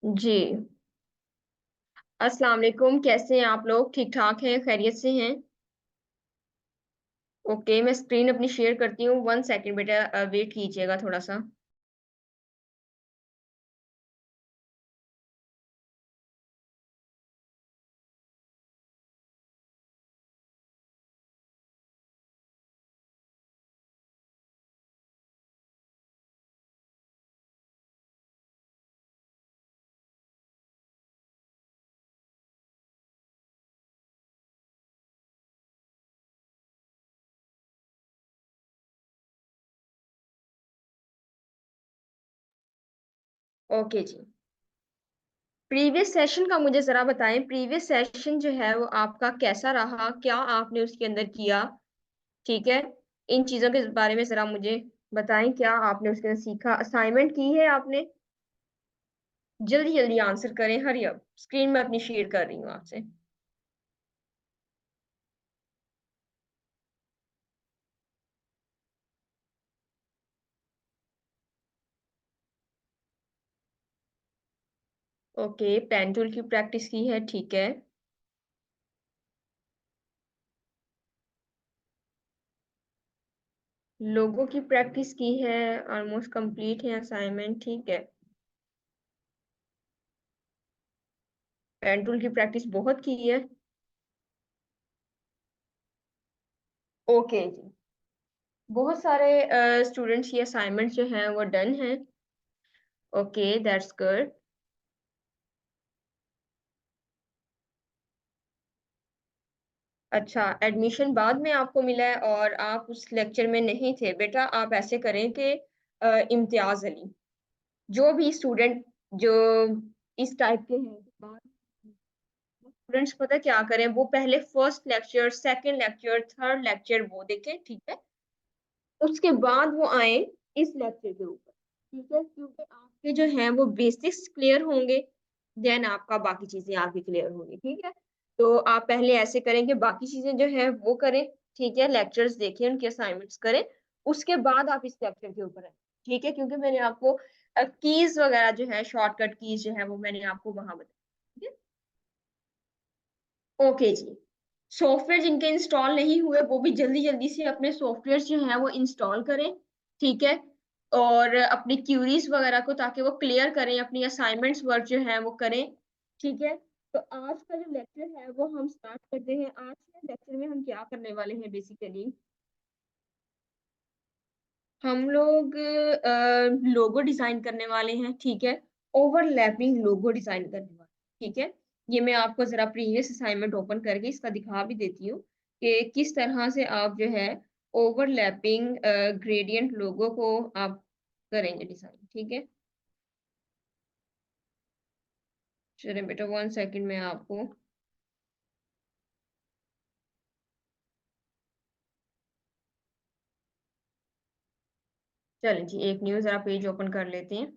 जी। अस्सलाम वालेकुम, कैसे हैं आप लोग? ठीक-ठाक हैं, खैरियत से हैं? ओके, मैं स्क्रीन अपनी शेयर करती हूँ, 1 सेकंड बेटा वेट कीजिएगा थोड़ा-सा। ओके जी। प्रीवियस सेशन का मुझे ज़रा बताएँ, प्रीवियस सेशन जो है वो आपका कैसा रहा? क्या आपने उसके अंदर किया? ठीक है? इन चीज़ों के बारे में ज़रा मुझे बताएँ, क्या आपने उसके अंदर सीखा? असाइनमेंट की है आपने? जल्दी-जल्दी आंसर करें, हरी अप। स्क्रीन मैं अपनी शेयर कर रही हूँ आपसे। ओके, पेन टूल की प्रैक्टिस की है, ठीक है। लोगों की प्रैक्टिस की है, ऑलमोस्ट कंप्लीट है असाइनमेंट, ठीक है। पेन टूल की प्रैक्टिस बहुत की है। ओके जी। बहुत सारे स्टूडेंट्स की असाइनमेंट जो हैं वो डन हैं। Okay, that's good. अच्छा, एडमिशन बाद में आपको मिला है और आप उस लेक्चर में नहीं थे। बेटा आप ऐसे करें कि इम्तियाज़ अली, जो भी स्टूडेंट जो इस टाइप के हैं, स्टूडेंट्स पता है क्या करें, वो पहले first lecture, second lecture, third lecture वो देखें, ठीक है? उसके बाद वो आएँ इस लेक्चर के ऊपर, ठीक है? क्योंकि आपके जो हैं वो बेसिक्स क्लियर होंगे, देन आपका बाकी चीज़ें आपकी क्लियर होंगी, ठीक है? तो आप पहले ऐसे करें कि बाकी चीज़ें जो हैं वो करें, ठीक है? लेक्चर्स देखें, उनके असाइनमेंट्स करें, उसके बाद आप इस लेक्चर के ऊपर आएँ, ठीक है? क्योंकि मैंने आपको कीज़ वगैरह जो है, शॉर्टकट कीज़ जो है वो मैंने आपको वहाँ बताई, ठीक है? ओके जी। सॉफ्टवेयर जिनके इंस्टॉल नहीं हुए, वो भी जल्दी-जल्दी से अपने सॉफ्टवेयर्स जो हैं, वो इंस्टॉल करें, ठीक है? और अपनी क्वेरीज़ वगैरह को ताकि वो क्लियर करें, अपनी असाइनमेंट्स वर्क जो हैं, वो करें, ठीक है? तो आज का जो लेक्चर है, वो हम स्टार्ट करते हैं। आज के लेक्चर में हम क्या करने वाले हैं बेसिकली, हम लोग लोगो डिज़ाइन करने वाले हैं, ठीक है? ओवरलैपिंग लोगो डिज़ाइन करने वाले हैं, ठीक है? ये मैं आपको ज़रा प्रीवियस असाइनमेंट ओपन करके इसका दिखा भी देती हूँ कि किस तरह से आप जो है ओवरलैपिंग ग्रेडिएंट लोगो को आप करेंगे डिज़ाइन, ठीक है? चलिए बेटा 1 सेकंड में आपको चलें जी, एक न्यू ज़रा पेज ओपन कर लेते हैं।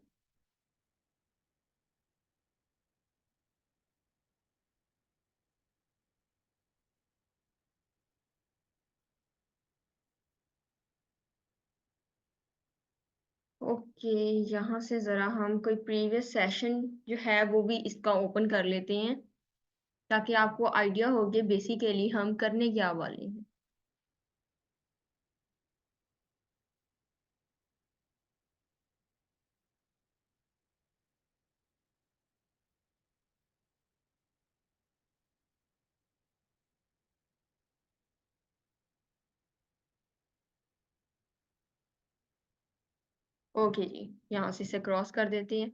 ओके, यहाँ से ज़रा हम कोई प्रीवियस सेशन जो है वो भी इसका ओपन कर लेते हैं। ताकि आपको आइडिया हो कि बेसिकली हम करने क्या वाले हैं। ओके जी, यहाँ से इसे क्रॉस कर देते हैं।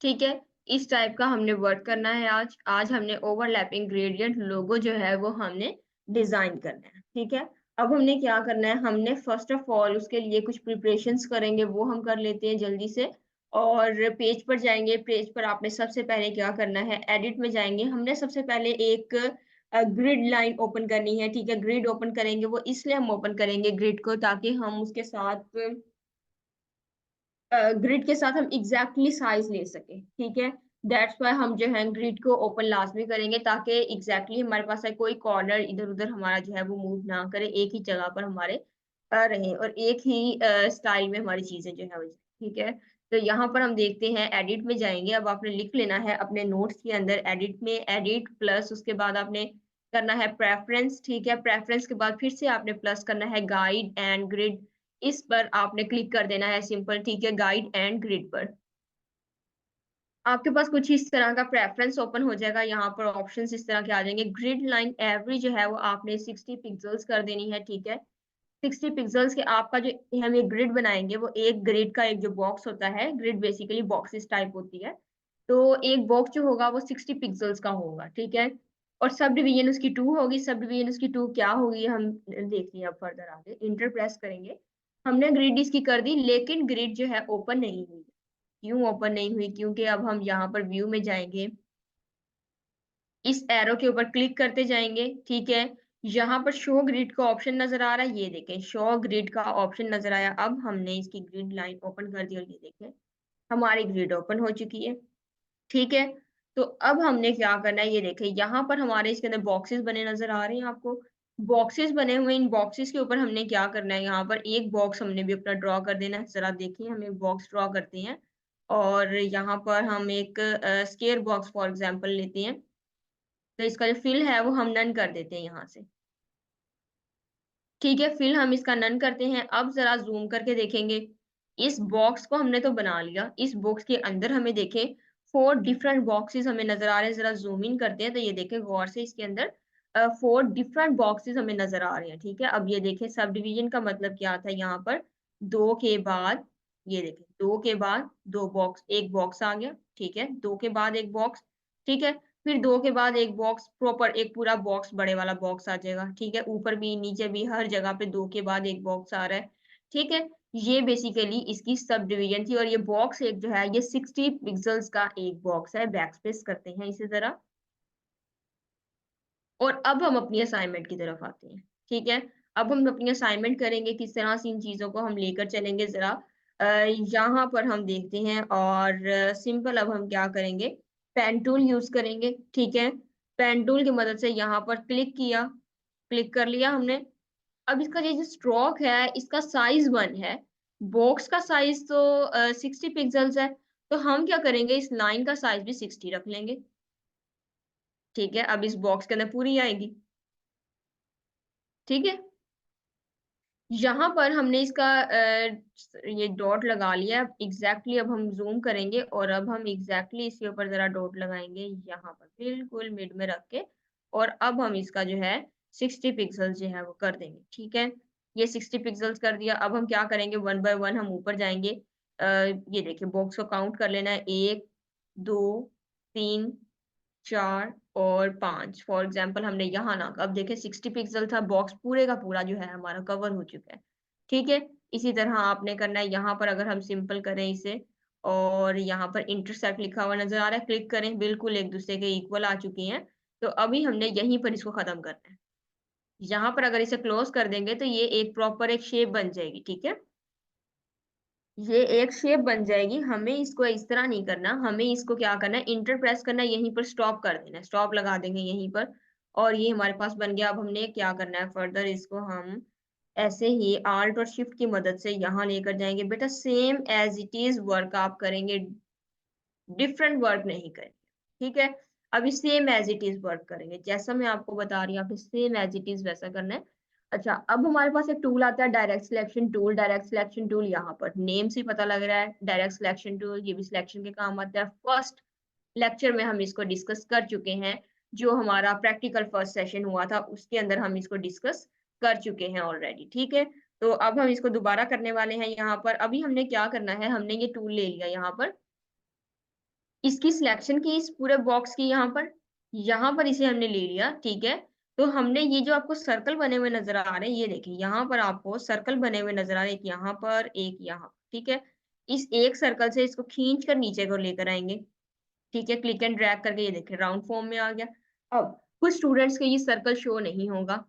ठीक है, इस टाइप का हमने वर्क करना है आज। आज हमने ओवरलैपिंग ग्रेडिएंट लोगो जो है वो हमने डिज़ाइन करना है, ठीक है? अब हमने क्या करना है, हमने फर्स्ट ऑफ ऑल उसके लिए कुछ प्रिपरेशंस करेंगे, वो हम कर लेते हैं जल्दी से। और पेज पर जाएँगे, पेज पर आपने सबसे पहले क्या करना है, एडिट में जाएँगे। हमने सबसे पहले एक ग्रिड लाइन ओपन करनी है, ठीक है? ग्रिड ओपन करेंगे, वो इसलिए हम ओपन करेंगे ग्रिड को ताकि हम उसके साथ ग्रिड के साथ हम एग्ज़ैक्टली साइज़ ले सकें, ठीक है? दैट्स व्हाई हम जो है ग्रिड को ओपन लाज़मी करेंगे ताकि एग्ज़ैक्टली हमारे पास कोई कॉर्नर इधर-उधर हमारा जो है वो मूव ना करे, एक ही जगह पर हमारे रहें और एक ही स्टाइल में हमारी चीज़ें जो है वो ठीक है? तो यहाँ पर हम देखते हैं एडिट में जाएँगे, अब आपने लिख लेना है अपने नोट्स के अंदर एडिट में एडिट प्लस उसके बाद आपने करना है प्रेफ़रेंस, ठीक है? प्रेफ़रेंस के बाद फिर से आपने प्लस करना है गाइड एंड ग्रिड, इस पर आपने क्लिक कर देना है सिंपल, ठीक है? गाइड एंड ग्रिड पर। आपके पास कुछ इस तरह का प्रेफ़रेंस ओपन हो जाएगा, यहाँ पर ऑप्शंस इस तरह के आ जाएँगे। ग्रिड लाइन एवरी जो है वो आपने 60 पिक्सेल्स कर देनी है, ठीक है? 60 पिक्सेल्स के आपका जो हम ये ग्रिड बनाएँगे, वो एक ग्रिड का एक जो बॉक्स होता है, ग्रिड बेसिकली बॉक्सेस टाइप होती है। तो एक बॉक्स जो होगा वो 60 पिक्सेल्स का होगा, ठीक है? और सब डिवीज़न उसकी 2 होगी, सब डिवीज़न उसकी 2 क्या होगी हम देखते हैं अब फर्दर आगे, एंटर प्रेस करेंगे। हमने ग्रिड इसकी कर दी, लेकिन ग्रिड जो है ओपन नहीं हुई। क्यों ओपन नहीं हुई? क्योंकि अब हम यहाँ पर व्यू में जाएँगे, इस एरो के ऊपर क्लिक करते जाएँगे, ठीक है? यहाँ पर शो ग्रिड का ऑप्शन नज़र आ रहा है, ये देखें शो ग्रिड का ऑप्शन नज़र आया। अब हमने इसकी ग्रिड लाइन ओपन कर दी और ये देखें, हमारी ग्रिड ओपन हो चुकी है, ठीक है? तो अब हमने क्या करना है, ये देखें यहाँ पर हमारे इसके अंदर बॉक्सेस बने नज़र आ रहे हैं आपको। बॉक्सेस बने हुए इन बॉक्सेस के ऊपर हमने क्या करना है, यहाँ पर एक बॉक्स हमने भी अपना ड्रॉ कर देना है। ज़रा देखिए हम एक बॉक्स ड्रॉ करते हैं और यहाँ पर हम एक स्क्वेयर बॉक्स फॉर एग्ज़ाम्पल लेते हैं। तो इसका जो फिल है वो हम नन कर देते हैं यहाँ से। ठीक है, फिल हम इसका नन करते हैं। अब ज़रा ज़ूम करके देखेंगे, इस बॉक्स को हमने तो बना लिया, इस बॉक्स के अंदर हमें देखें 4 डिफरेंट बॉक्सेस हमें नज़र आ रहे हैं। ज़रा ज़ूम इन करते हैं तो ये देखें गौर से इसके अंदर 4 डिफरेंट बॉक्सेस हमें नज़र आ रहे हैं, ठीक है? अब ये देखें सब डिवीज़न का मतलब क्या था यहाँ पर 2 के बाद ये देखें 2 के बाद 2 बॉक्स 1 बॉक्स आ गया, ठीक है? 2 के बाद 1 बॉक्स, ठीक है? फिर 2 के बाद 1 बॉक्स प्रॉपर एक पूरा बॉक्स बड़े वाला बॉक्स आ जाएगा, ठीक है? ऊपर भी, नीचे भी हर जगह पे 2 के बाद 1 बॉक्स आ रहा है, ठीक है? ये बेसिकली इसकी सब डिवीज़न थी और ये बॉक्स एक जो है ये 60 पिक्सेल्स का एक बॉक्स है, बैकस्पेस करते हैं इसी तरह। और अब हम अपनी असाइनमेंट की तरफ आते हैं, ठीक है? अब हम अपनी असाइनमेंट करेंगे, किस तरह से इन चीज़ों को हम लेकर चलेंगे ज़रा अ, यहाँ पर हम देखते हैं और सिंपल अब हम क्या करेंगे, पेन टूल यूज़ करेंगे, ठीक है? पेन टूल की मदद से यहाँ पर क्लिक किया, क्लिक कर लिया हमने। अब इसका ये जो स्ट्रोक है, इसका साइज़ 1 है, बॉक्स का साइज़ तो 60 पिक्सेल्स है, तो हम क्या करेंगे इस लाइन का साइज़ भी 60 रख लेंगे, ठीक है? अब इस बॉक्स के अंदर पूरी आएगी, ठीक है? यहाँ पर हमने इसका ये डॉट लगा लिया। एग्ज़ैक्टली अब हम ज़ूम करेंगे और अब हम एग्ज़ैक्टली इसके ऊपर ज़रा डॉट लगाएँगे यहाँ पर, बिल्कुल मिड में रख के और अब हम इसका जो है 60 पिक्सेल्स जो है वो कर देंगे, ठीक है? ये 60 पिक्सेल्स कर दिया, अब हम क्या करेंगे 1 बाय 1 हम ऊपर जाएँगे। ये देखिए बॉक्स को काउंट कर लेना है 1, 2, 3 4 और 5 फॉर एग्ज़ाम्पल हमने यहाँ ना अब देखिए 60 पिक्सल था बॉक्स पूरे का पूरा जो है हमारा कवर हो चुका है। ठीक है? इसी तरह आपने करना है यहाँ पर अगर हम सिंपल करें इसे और यहाँ पर इंटरसेक्ट लिखा हुआ नज़र आ रहा है, क्लिक करें बिल्कुल एक-दूसरे के इक्वल आ चुकी हैं। तो अभी हमने यहीं पर इसको ख़त्म करना है। यहाँ पर अगर इसे क्लोज़ कर देंगे तो ये एक प्रॉपर एक शेप बन जाएगी, ठीक है? ये एक शेप बन जाएगी, हमें इसको इस तरह नहीं करना, हमें इसको क्या करना है, एंटर प्रेस करना है, यहीं पर स्टॉप कर देना है, स्टॉप लगा देंगे यहीं पर और ये हमारे पास बन गया। अब हमने क्या करना है फर्दर इसको हम ऐसे ही ऑल्ट और शिफ्ट की मदद से यहाँ लेकर जाएँगे। बेटा same as it is work आप करेंगे, डिफरेंट वर्क नहीं करेंगे, ठीक है? अभी same as it is work करेंगे, जैसा मैं आपको बता रही हूँ, आपने सेम एज़ इट इज़ वैसा करना है। अच्छा, अब हमारे पास एक टूल आता है डायरेक्ट सिलेक्शन टूल यहाँ पर नेम से ही पता लग रहा है, डायरेक्ट सिलेक्शन टूल ये भी सिलेक्शन के काम आता है। फर्स्ट लेक्चर में हम इसको डिस्कस कर चुके हैं, जो हमारा प्रैक्टिकल फर्स्ट सेशन हुआ था, उसके अंदर हम इसको डिस्कस कर चुके हैं ऑलरेडी, ठीक है? तो अब हम इसको दोबारा करने वाले हैं यहाँ पर। अभी हमने क्या करना है, हमने ये टूल ले लिया यहाँ पर इसकी सिलेक्शन की इस पूरे बॉक्स की यहाँ पर इसे हमने ले लिया, ठीक है? तो हमने ये जो आपको सर्कल बने हुए नज़र आ रहे हैं, ये देखिए यहाँ पर आपको सर्कल बने हुए नज़र आ रहे हैं, एक यहाँ पर, एक यहाँ, ठीक है? इस एक सर्कल से इसको खींच कर नीचे को लेकर आएँगे, ठीक है? क्लिक एंड ड्रैग करके ये देखिए राउंड फॉर्म में आ गया। अब कुछ स्टूडेंट्स के ये सर्कल शो नहीं होगा,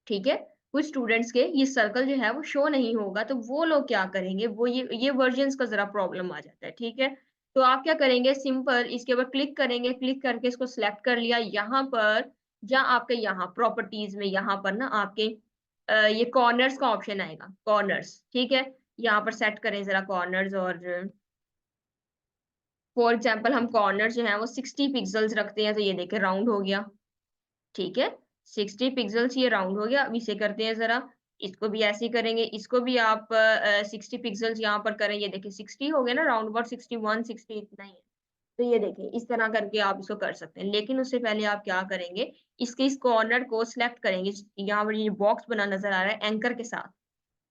ठीक है? कुछ स्टूडेंट्स के ये सर्कल जो है वो शो नहीं होगा, तो वो लोग क्या करेंगे, वो ये वर्जन्स का ज़रा प्रॉब्लम आ जाता है, ठीक है? तो आप क्या करेंगे सिंपल इसके ऊपर क्लिक करेंगे, क्लिक करके इसको सिलेक्ट कर लिया यहाँ पर या आपके यहाँ प्रॉपर्टीज़ में यहाँ पर ना आपके ये कॉर्नर्स का ऑप्शन आएगा, कॉर्नर्स, ठीक है? यहाँ पर सेट करें ज़रा कॉर्नर्स और फॉर एग्जाम्पल हम कॉर्नर जो है वो 60 पिक्सल्स रखते हैं, तो ये देखें राउंड हो गया, ठीक है? 60 पिक्सल्स ये राउंड हो गया। अब इसे करते हैं ज़रा, इसको भी ऐसे ही करेंगे, इसको भी आप 60 पिक्सल्स यहाँ पर करें, ये देखिए 60 हो गया ना, राउंड अबाउट 61, 60 इतना ही है। तो ये देखिए, इस तरह करके आप इसको कर सकते हैं। लेकिन उससे पहले आप क्या करेंगे, इसके इस कॉर्नर को सिलेक्ट करेंगे, यहाँ पर ये बॉक्स बना नज़र आ रहा है एंकर के साथ।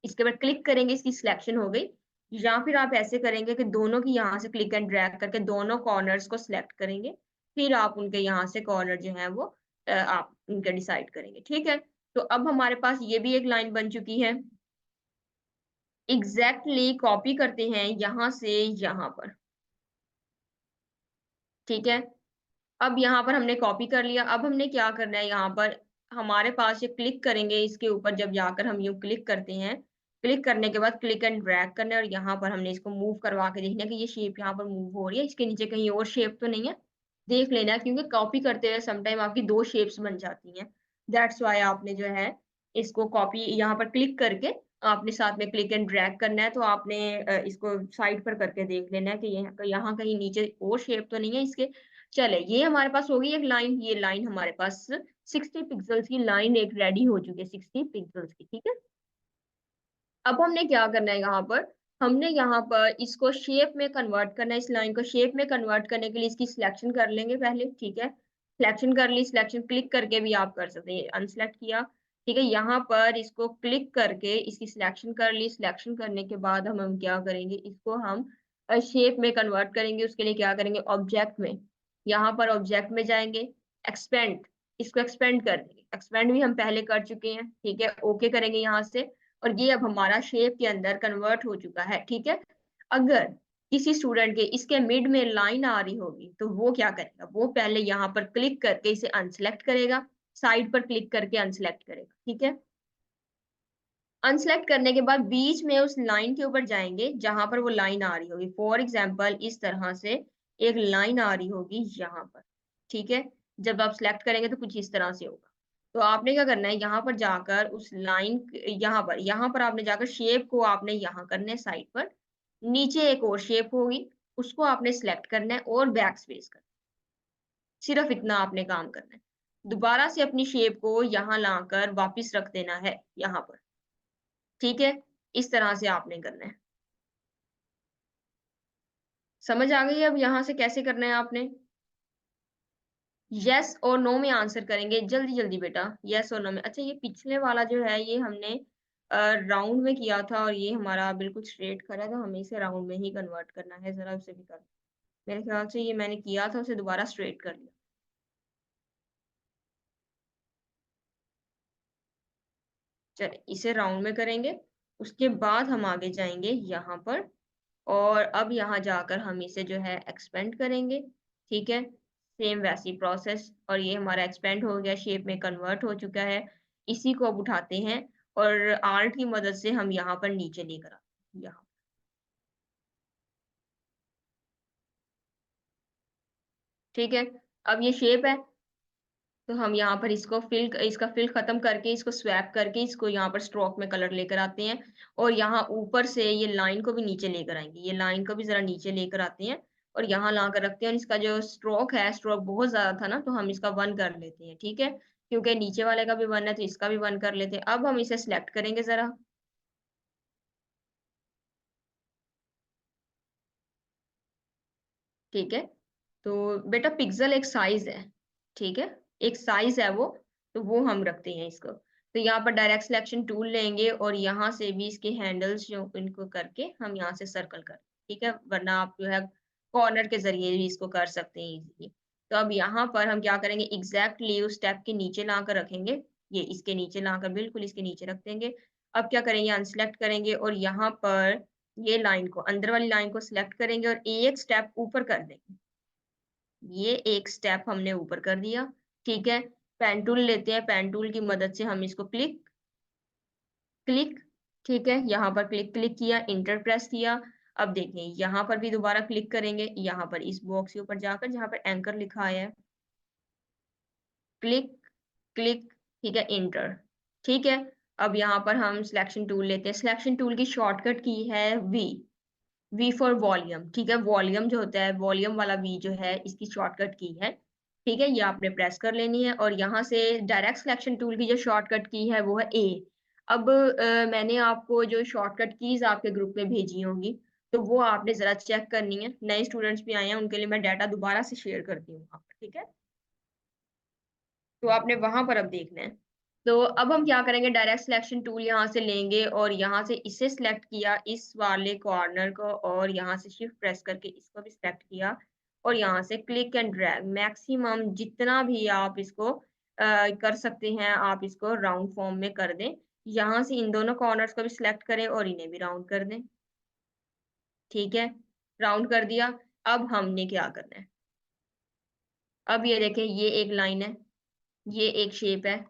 इसके बाद क्लिक करेंगे, इसकी सिलेक्शन हो गई। या फिर आप ऐसे करेंगे कि दोनों की यहाँ से क्लिक एंड ड्रैग करके दोनों कॉर्नर्स को सिलेक्ट करेंगे। फिर आप उनके यहाँ से कॉर्नर जो है वो आप उनके डिसाइड करेंगे, ठीक है? तो अब हमारे पास ये भी एक लाइन बन चुकी है। एग्ज़ैक्टली कॉपी करते हैं यहाँ से यहाँ पर, ठीक है? अब यहाँ पर हमने कॉपी कर लिया। अब हमने क्या करना है, यहाँ पर हमारे पास ये क्लिक करेंगे, इसके ऊपर जब जाकर हम यूँ क्लिक करते हैं, क्लिक करने के बाद क्लिक एंड ड्रैग करना है और यहाँ पर हमने इसको मूव करवा के देखना है कि ये शेप यहाँ पर मूव हो रही है, इसके नीचे कहीं और शेप तो नहीं है। देख लेना है, क्योंकि कॉपी करते हुए सम टाइम आपकी 2 शेप्स बन जाती हैं। दैट्स व्हाई आपने जो है इसको कॉपी यहाँ पर क्लिक करके आपने साथ में क्लिक एंड ड्रैग करना है, तो आपने इसको साइड पर करके देख लेना है कि यहाँ कहीं नीचे और शेप तो नहीं है इसके। चले, ये हमारे पास हो गई एक लाइन, ये लाइन हमारे पास 60 पिक्सेल्स की लाइन एक रेडी हो चुकी है, 60 पिक्सेल्स की, ठीक है? अब हमने क्या करना है यहाँ पर, हमने यहाँ पर इसको शेप में कन्वर्ट करना है, इस लाइन को शेप में कन्वर्ट करने के लिए इसकी सिलेक्शन कर लेंगे पहले, ठीक है? सिलेक्शन कर ली, सिलेक्शन क्लिक करके भी आप कर सकते हैं, अनसेलेक्ट किया, ठीक है? यहाँ पर इसको क्लिक करके इसकी सिलेक्शन कर ली, सिलेक्शन करने के बाद हम क्या करेंगे, इसको हम शेप में कन्वर्ट करेंगे, उसके लिए क्या करेंगे, ऑब्जेक्ट में, यहाँ पर ऑब्जेक्ट में जाएँगे, एक्सपेंड, इसको एक्सपेंड कर देंगे, एक्सपेंड भी हम पहले कर चुके हैं, ठीक है? ओके करेंगे यहाँ से और ये अब हमारा शेप के अंदर कन्वर्ट हो चुका है, ठीक है? अगर किसी स्टूडेंट के इसके मिड में लाइन आ रही होगी, तो वो क्या करेगा? वो पहले यहाँ पर क्लिक करके इसे अनसेलेक्ट करेगा, साइड पर क्लिक करके अनसेलेक्ट करेगा, ठीक है? अनसेलेक्ट करने के बाद बीच में उस लाइन के ऊपर जाएँगे, जहाँ पर वो लाइन आ रही होगी। फॉर एग्ज़ाम्पल इस तरह से एक लाइन आ रही होगी यहाँ पर, ठीक है? जब आप सेलेक्ट करेंगे तो कुछ इस तरह से होगा। तो आपने क्या करना है, यहाँ पर जाकर उस लाइन क यहाँ पर आपने जाकर शेप को आपने यहाँ करना है साइड पर। नीचे एक और शेप होगी, उसको आपने सेलेक्ट करना है और बैक स्पेस करना है। सिर्फ़ इतना आपने काम करना है। दोबारा से अपनी शेप को यहाँ लाकर वापस रख देना है, यहाँ पर। ठीक है? इस तरह से आपने करना है। समझ आ गई अब यहाँ से कैसे करना है आपने? येस और नो में आंसर करेंगे जल्दी-जल्दी बेटा, येस और नो में। अच्छा ये पिछले वाला जो है ये हमने राउंड में किया था और ये हमारा बिल्कुल स्ट्रेट खड़ा था, हमें इसे राउंड में ही कन्वर्ट करना है, ज़रा उसे भी कर मेरे ख़्याल से ये मैंने किया था, उसे दोबारा स्ट्रेट कर लिया। चलिए इसे राउंड में करेंगे, उसके बाद हम आगे जाएँगे यहाँ पर और अब यहाँ जाकर हम इसे जो है एक्सपेंड करेंगे, ठीक है? सेम वैसी प्रोसेस और ये हमारा एक्सपेंड हो गया, शेप में कन्वर्ट हो चुका है। इसी को अब उठाते हैं और आल्ट की मदद से हम यहाँ पर नीचे लेकर आते हैं, यहाँ, ठीक है? अब ये शेप है, तो हम यहाँ पर इसका फिल खत्म करके, इसको स्वैप करके, इसको यहाँ पर स्ट्रोक में कलर लेकर आते हैं और यहाँ ऊपर से ये लाइन को भी नीचे लेकर आएँगे। ये लाइन को भी ज़रा नीचे लेकर आते हैं और यहाँ लाकर रखते हैं और इसका जो स्ट्रोक है, स्ट्रोक बहुत ज़्यादा था ना, तो हम इसका 1 कर लेते हैं, ठीक है? क्योंकि नीचे वाले का भी 1 है, तो इसका भी 1 कर लेते हैं। अब हम इसे सिलेक्ट करेंगे ज़रा, ठीक है? तो बेटा पिक्सेल एक साइज़ है, ठीक है? एक साइज़ है वो हम रखते हैं इसको। तो यहाँ पर डायरेक्ट सिलेक्शन टूल लेंगे और यहाँ से भी इसके हैंडल्स जो इनको करके हम यहाँ से सर्कल कर ठीक है? वरना आप जो है कॉर्नर के ज़रिए भी इसको कर सकते हैं ईज़िली। तो अब यहाँ पर हम क्या करेंगे एग्ज़ैक्टली उस स्टेप के नीचे लाकर रखेंगे, ये इसके नीचे लाकर बिल्कुल इसके नीचे रख देंगे। अब क्या करेंगे अनसेलेक्ट करेंगे और यहाँ पर ये लाइन को अंदर वाली लाइन को सिलेक्ट करेंगे और एक स्टेप ऊपर कर देंगे। ये एक स्टेप हमने ऊपर कर दिया, ठीक है? पेन टूल लेते हैं, पेन टूल की मदद से हम इसको क्लिक, क्लिक, ठीक है? यहाँ पर क्लिक क्लिक किया, एंटर प्रेस किया। अब देखिए यहाँ पर भी दोबारा क्लिक करेंगे, यहाँ पर इस बॉक्स के ऊपर जाकर जहाँ पर एंकर लिखा है, क्लिक, क्लिक, ठीक है? एंटर, ठीक है? अब यहाँ पर हम सिलेक्शन टूल लेते हैं, सिलेक्शन टूल की शॉर्टकट की है वी। वी फॉर वॉल्यूम, ठीक है। वॉल्यूम जो होता है, वॉल्यूम वाला वी जो है, इसकी शॉर्टकट की है, ठीक है। ये आपने प्रेस कर लेनी है और यहाँ से डायरेक्ट सिलेक्शन टूल की जो शॉर्टकट की है वो है ए। अब मैंने आपको जो शॉर्टकट कीज आपके ग्रुप में भेजी होंगी, तो वो आपने जरा चेक करनी है। नए स्टूडेंट्स भी आए हैं, उनके लिए मैं डाटा दोबारा से शेयर करती हूँ वहाँ पर, ठीक है। तो आपने वहां पर अब देखना है। तो अब हम क्या करेंगे, डायरेक्ट सिलेक्शन टूल यहाँ से लेंगे और यहाँ से इसे सिलेक्ट किया, इस वाले कॉर्नर को, और यहाँ से शिफ्ट प्रेस करके इसको भी सिलेक्ट किया और यहाँ से क्लिक एंड ड्रैग, मैक्सिमम जितना भी आप इसको कर सकते हैं, आप इसको राउंड फॉर्म में कर दें। यहाँ से इन दोनों कॉर्नर्स को भी सिलेक्ट करें और इन्हें भी राउंड कर दें, ठीक है। राउंड कर दिया। अब हमने क्या करना है, अब ये देखें, ये एक लाइन है, ये एक शेप है।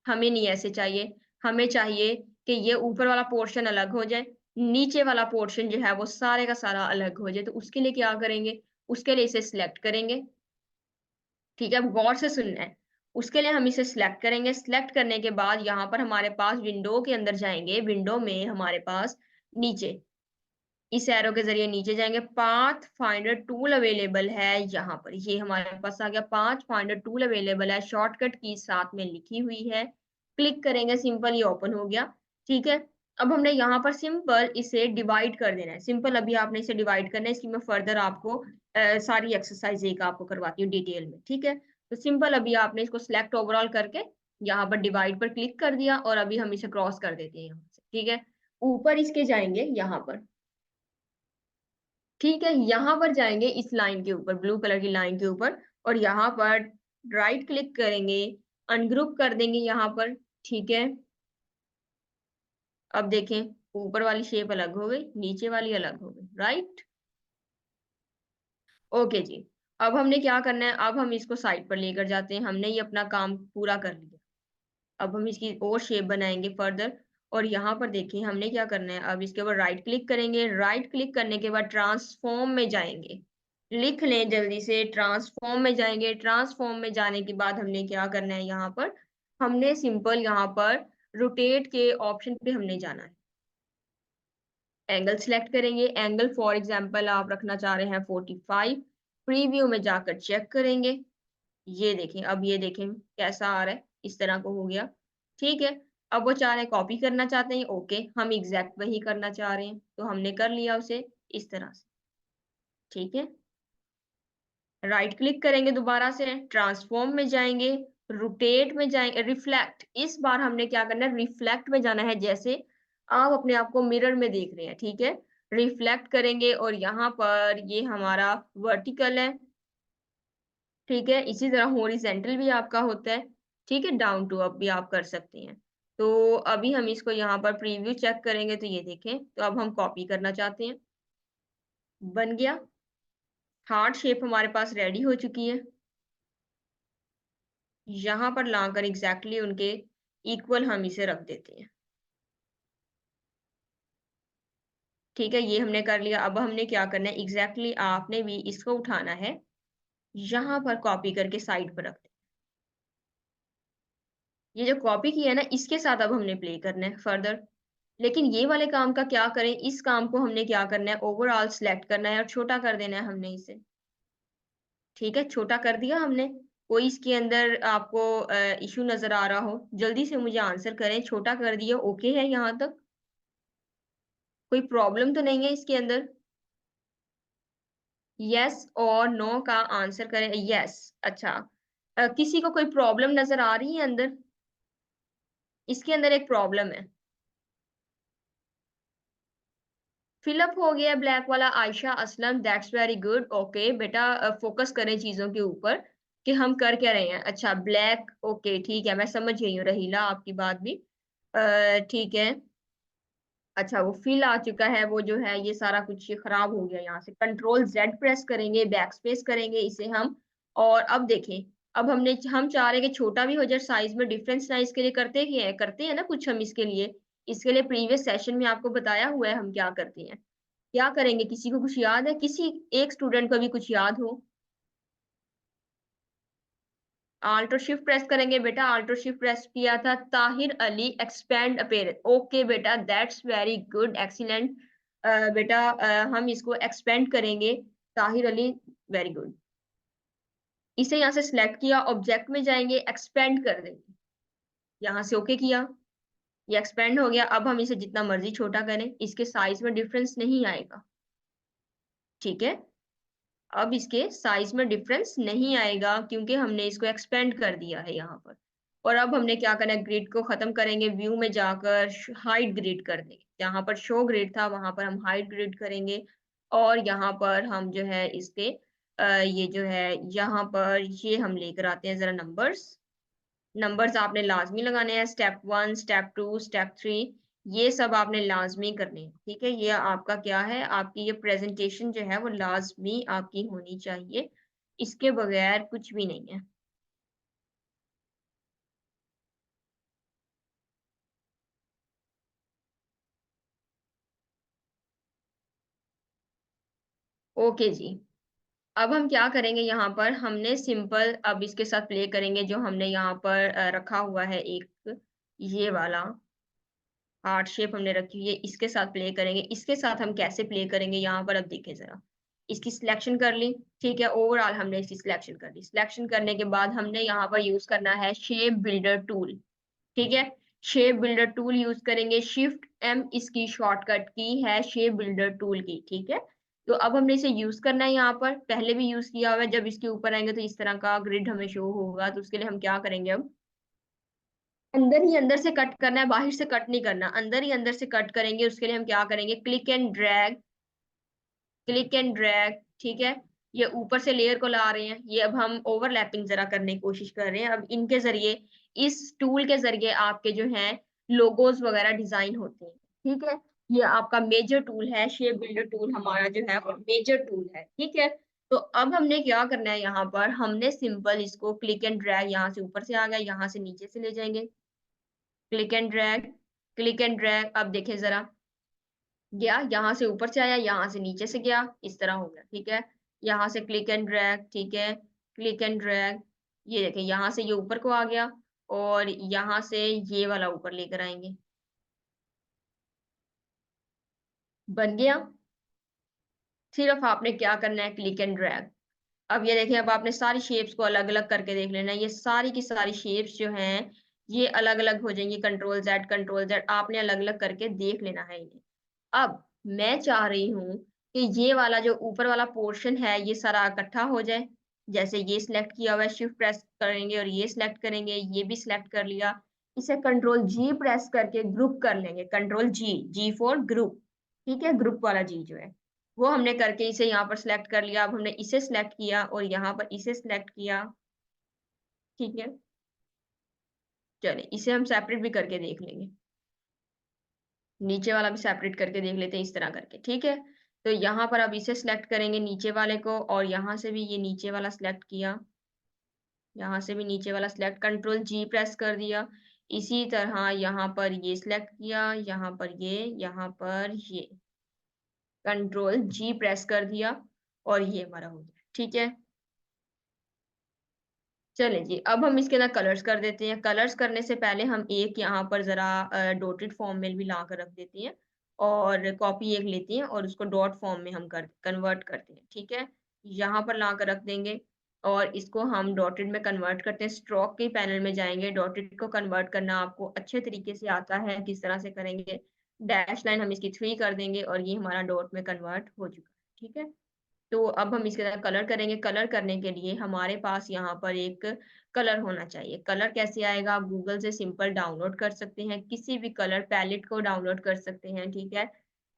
हमें नहीं ऐसे चाहिए, हमें चाहिए कि ये ऊपर वाला पोर्शन अलग हो जाए, नीचे वाला पोर्शन जो है वो सारे का सारा अलग हो जाए। तो उसके लिए क्या करेंगे, उसके लिए इसे सिलेक्ट करेंगे, ठीक है। अब गौर से सुनना है। उसके लिए हम इसे सिलेक्ट करेंगे, सिलेक्ट करने के बाद यहाँ पर हमारे पास विंडो के अंदर जाएंगे, विंडो में हमारे पास नीचे इस एरो के जरिए नीचे जाएंगे, पाथ फाइंडर टूल अवेलेबल है यहाँ पर, ये हमारे पास आ गया, पाथ फाइंडर टूल अवेलेबल है, शॉर्टकट की साथ में लिखी हुई है। क्लिक करेंगे, सिंपल ये ओपन हो गया, ठीक है। अब हमने यहाँ पर सिंपल इसे डिवाइड कर देना है, सिंपल अभी आपने इसे डिवाइड करना है। इसकी मैं फर्दर आपको सारी एक्सरसाइज एक आपको करवाती हूँ डिटेल में, ठीक है। तो सिंपल अभी आपने इसको सिलेक्ट ओवरऑल करके यहाँ पर डिवाइड पर क्लिक कर दिया और अभी हम इसे क्रॉस कर देते हैं यहाँ से, ठीक है। ऊपर इसके जाएंगे यहाँ पर, ठीक है, यहाँ पर जाएंगे इस लाइन के ऊपर, ब्लू कलर की लाइन के ऊपर, और यहाँ पर राइट क्लिक करेंगे, अनग्रुप कर देंगे यहाँ पर, ठीक है। अब देखें, ऊपर वाली शेप अलग हो गई, नीचे वाली अलग हो गई, राइट। ओके जी। अब हमने क्या करना है, अब हम इसको साइड पर लेकर जाते हैं, हमने ये अपना काम पूरा कर लिया। अब हम इसकी और शेप बनाएंगे फर्दर, और यहाँ पर देखें हमने क्या करना है, अब इसके ऊपर राइट क्लिक करेंगे, राइट क्लिक करने के बाद ट्रांसफॉर्म में जाएंगे, लिख लें जल्दी से, ट्रांसफॉर्म में जाएंगे। ट्रांसफॉर्म में जाने के बाद हमने क्या करना है, यहाँ पर हमने सिंपल यहाँ पर रोटेट के ऑप्शन पे हमने जाना है, एंगल सिलेक्ट करेंगे, एंगल फॉर एग्जांपल आप रखना चाह रहे हैं 45, प्रीव्यू में जाकर चेक करेंगे, ये देखें, अब ये देखें कैसा आ रहा है, इस तरह को हो गया, ठीक है। अब वो चाह रहे हैं कॉपी करना चाहते हैं, ओके, हम एग्जैक्ट वही करना चाह रहे हैं, तो हमने कर लिया उसे इस तरह से, ठीक है। राइट क्लिक करेंगे, दोबारा से ट्रांसफॉर्म में जाएंगे, रोटेट में जाएंगे, रिफ्लेक्ट, इस बार हमने क्या करना है, रिफ्लेक्ट में जाना है, जैसे आप अपने आप को मिरर में देख रहे हैं, ठीक है। रिफ्लेक्ट करेंगे और यहाँ पर ये हमारा वर्टिकल है, ठीक है। इसी तरह हॉरिजेंटल भी आपका होता है, ठीक है, डाउन टू अप भी आप कर सकते हैं। तो अभी हम इसको यहाँ पर प्रीव्यू चेक करेंगे, तो ये देखें, तो अब हम कॉपी करना चाहते हैं, बन गया, हार्ट शेप हमारे पास रेडी हो चुकी है। यहाँ पर लाकर एग्जैक्टली उनके इक्वल हम इसे रख देते हैं, ठीक है। ये हमने कर लिया। अब हमने क्या करना है, एग्जैक्टली आपने भी इसको उठाना है, यहाँ पर कॉपी करके साइड पर रख दें। ये जो कॉपी किया है ना, इसके साथ अब हमने प्ले करना है फर्दर। लेकिन ये वाले काम का क्या करें, इस काम को हमने क्या करना है, ओवरऑल सिलेक्ट करना है और छोटा कर देना है हमने इसे, ठीक है। छोटा कर दिया हमने। कोई इसके अंदर आपको इशू नजर आ रहा हो, जल्दी से मुझे आंसर करें, छोटा कर दिया, ओके है यहाँ तक, कोई प्रॉब्लम तो नहीं है इसके अंदर। यस और नो का आंसर करें, यस। अच्छा, किसी को कोई प्रॉब्लम नजर आ रही है अंदर, इसके अंदर एक प्रॉब्लम है, फिलअप हो गया ब्लैक वाला, Ayesha Aslam, that's very good, okay बेटा, फोकस करें चीजों के ऊपर कि हम कर क्या रहे हैं। अच्छा ब्लैक, ओके ठीक है, मैं समझ गई हूँ रहीला आपकी बात भी, ठीक है। अच्छा वो फिल आ चुका है, वो जो है ये सारा कुछ ये खराब हो गया, यहाँ से कंट्रोल जेड प्रेस करेंगे, बैक स्पेस करेंगे इसे हम, और अब देखें, अब हम चाह रहे हैं कि छोटा भी हो जाए साइज में, डिफरेंस ना इसके लिए करते हैं ना कुछ हम इसके लिए प्रीवियस सेशन में आपको बताया हुआ है हम क्या करते हैं, क्या करेंगे, किसी को कुछ याद है, किसी एक स्टूडेंट को भी कुछ याद हो। आल्टो शिफ्ट प्रेस करेंगे बेटा, आल्टो शिफ्ट प्रेस किया था, Tahir Ali expand appearance, okay बेटा, दैट्स वेरी गुड, एक्सीलेंट। बेटा हम इसको एक्सपेंड करेंगे। Tahir Ali, very good. इसे यहाँ से सिलेक्ट किया, ऑब्जेक्ट में जाएँगे, एक्सपेंड कर देंगे। यहाँ से ओके किया, ये एक्सपेंड हो गया। अब हम इसे जितना मर्ज़ी छोटा करें, इसके साइज़ में डिफरेंस नहीं आएगा, ठीक है? अब इसके साइज़ में डिफरेंस नहीं आएगा क्योंकि हमने इसको एक्सपेंड कर दिया है यहाँ पर। और अब हमने क्या करना है, ग्रिड को ख़त्म करेंगे, व्यू में जाकर हाइड ग्रिड कर देंगे। जहाँ पर शो ग्रिड था, वहाँ पर हम हाइड ग्रिड करेंगे और यहाँ पर हम जो है इसके ये जो है यहाँ पर ये हम लेकर आते हैं ज़रा नंबर्स। नंबर्स आपने लाज़मी लगाने हैं, स्टेप 1, स्टेप 2, स्टेप 3 ये सब आपने लाज़मी करने हैं, ठीक है? ये आपका क्या है, आपकी ये प्रेज़ेंटेशन जो है वो लाज़मी आपकी होनी चाहिए, इसके बगैर कुछ भी नहीं है। ओके जी, अब हम क्या करेंगे यहाँ पर हमने सिंपल अब इसके साथ प्ले करेंगे जो हमने यहाँ पर रखा हुआ है एक ये वाला हार्ट शेप हमने रखी हुई है, इसके साथ प्ले करेंगे। इसके साथ हम कैसे प्ले करेंगे यहाँ पर अब देखें ज़रा। इसकी सिलेक्शन कर ली, ठीक है? ओवरऑल हमने इसकी सिलेक्शन कर ली। सिलेक्शन करने के बाद हमने यहाँ पर यूज़ करना है शेप बिल्डर टूल, ठीक है? शेप बिल्डर टूल यूज़ करेंगे, शिफ्ट एम इसकी शॉर्टकट की है शेप बिल्डर टूल की, ठीक है? तो अब हमने इसे यूज़ करना है यहाँ पर, पहले भी यूज़ किया हुआ है, जब इसके ऊपर आएँगे तो इस तरह का ग्रिड हमें शो होगा, तो उसके लिए हम क्या करेंगे अब अंदर ही अंदर से कट करना है, बाहर से कट नहीं करना। अंदर ही अंदर से कट करेंगे, उसके लिए हम क्या करेंगे क्लिक एंड ड्रैग, ठीक है? ये ऊपर से लेयर को ला रहे हैं, ये अब हम ओवरलैपिंग ज़रा करने की कोशिश कर रहे हैं। अब इनके ज़रिए इस टूल के ज़रिए आपके जो हैं लोगोज़ वगैरह डिज़ाइन होते हैं, ठीक है? ये आपका मेजर टूल है, शेप बिल्डर टूल हमारा जो है वो मेजर टूल है, ठीक है? तो अब हमने क्या करना है यहाँ पर, हमने सिंपल इसको क्लिक एंड ड्रैग यहाँ से ऊपर से आ गया, यहाँ से नीचे से ले जाएँगे। क्लिक एंड ड्रैग अब देखें ज़रा, गया, यहाँ से ऊपर से आया, यहाँ से नीचे से गया, इस तरह हो गया, ठीक है? यहाँ से क्लिक एंड ड्रैग, ठीक है? क्लिक एंड ड्रैग, ये देखें यहाँ से ये ऊपर को आ गया और यहाँ से ये वाला ऊपर लेकर आएँगे। बन गया? सिर्फ़ आपने क्या करना है क्लिक एंड ड्रैग। अब ये देखिए, अब आपने सारी शेप्स को अलग-अलग करके देख लेना है। ये सारी की सारी शेप्स जो हैं, ये अलग-अलग हो जाएँगी, कंट्रोल ज़ेड आपने अलग-अलग करके देख लेना है इन्हें। अब मैं चाह रही हूँ कि ये वाला जो ऊपर वाला पोर्शन है, ये सारा इकट्ठा हो जाए। जैसे ये सिलेक्ट किया हुआ है, शिफ्ट प्रेस करेंगे और ये सिलेक्ट करेंगे, ये भी सिलेक्ट कर लिया। इसे कंट्रोल जी प्रेस करके ग्रुप कर लेंगे, control G, G for group, ठीक है? ग्रुप वाला जी जो है। वो हमने करके इसे यहाँ पर सिलेक्ट कर लिया। अब हमने इसे सिलेक्ट किया और यहाँ पर इसे सिलेक्ट किया, ठीक है? चलिए, इसे हम सेपरेट भी करके देख लेंगे। नीचे वाला भी सेपरेट करके देख लेते हैं इस तरह करके, ठीक है? तो यहाँ पर अब इसे सिलेक्ट करेंगे नीचे वाले को और यहाँ से भी ये नीचे वाला सिलेक्ट किया, यहाँ से भी नीचे वाला सिलेक्ट कंट्रोल जी प्रेस कर दिया। इसी तरह यहाँ पर ये सिलेक्ट किया, यहाँ पर ये, कंट्रोल जी प्रेस कर दिया और ये हमारा हो गया, ठीक है? चलें जी, अब हम इसके अंदर कलर्स कर देते हैं। कलर्स करने से पहले हम एक यहाँ पर ज़रा डॉटेड फॉर्म में भी ला कर रख देते हैं और कॉपी एक लेते हैं और उसको डॉट फॉर्म में हम कर कन्वर्ट करते हैं, ठीक है? यहाँ पर ला कर रख देंगे और इसको हम डॉटेड में कन्वर्ट करते हैं। स्ट्रोक के पैनल में जाएँगे, डॉटेड को कन्वर्ट करना आपको अच्छे तरीके से आता है, किस तरह से करेंगे। डैश लाइन हम इसकी 3 कर देंगे और ये हमारा डॉट में कन्वर्ट हो चुका है, ठीक है? तो अब हम इसके अंदर कलर करेंगे। कलर करने के लिए हमारे पास यहाँ पर एक कलर होना चाहिए। कलर कैसे आएगा? आप गूगल से सिंपल डाउनलोड कर सकते हैं। किसी भी कलर पैलेट को डाउनलोड कर सकते हैं, ठीक है?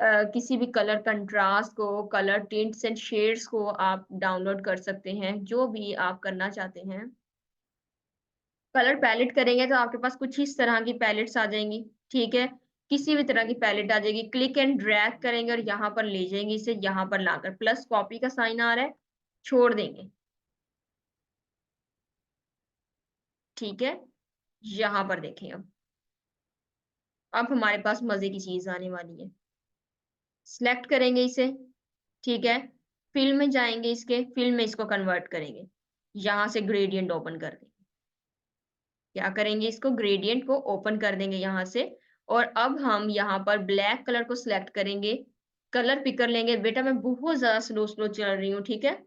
किसी भी कलर कंट्रास्ट को, कलर टिंट्स एंड शेड्स को आप डाउनलोड कर सकते हैं, जो भी आप करना चाहते हैं। कलर पैलेट करेंगे तो आपके पास कुछ इस तरह की पैलेट्स आ जाएँगी, ठीक है? किसी भी तरह की पैलेट आ जाएगी, क्लिक एंड ड्रैग करेंगे और यहाँ पर ले जाएँगे इसे यहाँ पर लाकर प्लस कॉपी का साइन आ रहा है, छोड़ देंगे, ठीक है? यहाँ पर देखें अब हमारे पास मज़े की चीज़ आने वाली है। सिलेक्ट करेंगे इसे, ठीक है? फिल में जाएँगे इसके, फिल में इसको कन्वर्ट करेंगे। यहाँ से ग्रेडिएंट ओपन कर देंगे। क्या करेंगे इसको ग्रेडिएंट को ओपन कर देंगे यहाँ से और अब हम यहाँ पर ब्लैक कलर को सिलेक्ट करेंगे कलर पिकर लेंगे। बेटा मैं बहुत ज़्यादा स्लो स्लो चल रही हूँ, ठीक है?